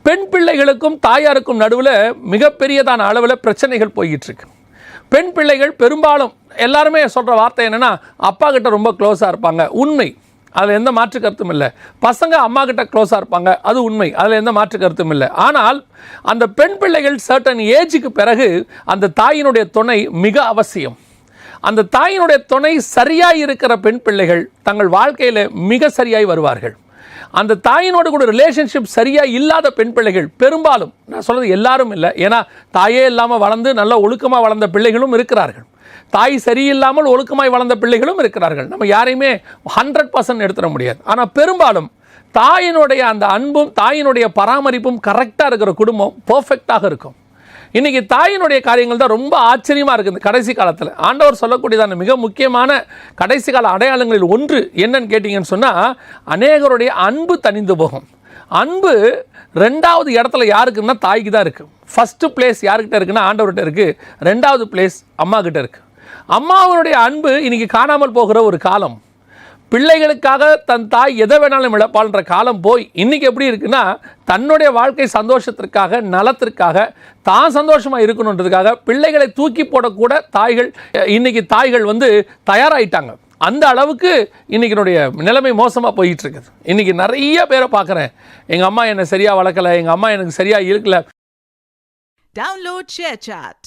பெண் பிள்ளைகளுக்கும் தாயாருக்கும் நடுவில் மிகப்பெரியதான அளவில் பிரச்சனைகள் போய்கிட்டு இருக்கு. பெண் பிள்ளைகள் பெரும்பாலும் எல்லாருமே சொல்கிற வார்த்தை என்னென்னா, அப்பா கிட்ட ரொம்ப க்ளோஸாக இருப்பாங்க. உண்மை, அதில் எந்த மாற்று கருத்தும் இல்லை. பசங்க அம்மா கிட்ட க்ளோஸாக இருப்பாங்க, அது உண்மை, அதில் எந்த மாற்று கருத்தும் இல்லை. ஆனால் அந்த பெண் பிள்ளைகள் சர்டன் ஏஜுக்கு பிறகு அந்த தாயினுடைய துணை மிக அவசியம். அந்த தாயினுடைய துணை சரியாய் இருக்கிற பெண் பிள்ளைகள் தங்கள் வாழ்க்கையில் மிக சரியாய் வருவார்கள். அந்த தாயினோடு கூட ரிலேஷன்ஷிப் சரியாக இல்லாத பெண் பிள்ளைகள் பெரும்பாலும், நான் சொல்கிறது எல்லாரும் இல்லை, ஏன்னா தாயே இல்லாமல் வளர்ந்து நல்ல ஒழுக்கமாக வளர்ந்த பிள்ளைகளும் இருக்கிறார்கள், தாய் சரியில்லாமல் ஒழுக்கமாய் வளர்ந்த பிள்ளைகளும் இருக்கிறார்கள். நம்ம யாரையுமே 100% எடுத்துட முடியாது. ஆனால் பெரும்பாலும் தாயினுடைய அந்த அன்பும் தாயினுடைய பராமரிப்பும் கரெக்டாக இருக்கிற குடும்பம் பர்ஃபெக்டாக இருக்கும். இன்றைக்கி தாயினுடைய காரியங்கள் தான் ரொம்ப ஆச்சரியமாக இருக்குது. கடைசி காலத்தில் ஆண்டவர் சொல்லக்கூடியதான மிக முக்கியமான கடைசி கால அடையாளங்களில் ஒன்று என்னன்னு கேட்டிங்கன்னு சொன்னால், அநேகருடைய அன்பு தணிந்து போகும். அன்பு 2வது இடத்துல யாருக்குன்னா தாய்க்கு தான் இருக்குது. ஃபஸ்ட்டு பிளேஸ் யாருக்கிட்ட இருக்குன்னா ஆண்டவர்கிட்ட இருக்குது. 2வது பிளேஸ் அம்மா கிட்ட இருக்குது. அம்மாவனுடைய அன்பு இன்றைக்கி காணாமல் போகிற ஒரு காலம். பிள்ளைகளுக்காக தன் தாய் எதை வேணாலும் இழப்பாள்ன்ற காலம் போய் இன்றைக்கி எப்படி இருக்குன்னா, தன்னுடைய வாழ்க்கை சந்தோஷத்திற்காக, நலத்திற்காக, தான் சந்தோஷமாக இருக்கணுன்றதுக்காக பிள்ளைகளை தூக்கி போடக்கூட இன்றைக்கி தாய்கள் தயாராகிட்டாங்க. அந்த அளவுக்கு இன்றைக்கினுடைய நிலைமை மோசமாக போயிட்டு இருக்குது. இன்றைக்கி நிறைய பேரை பார்க்குறேன், எங்கள் அம்மா என்னை சரியாக வளர்க்கலை, எங்கள் அம்மா எனக்கு சரியாக இருக்கலை. Download ShareChat.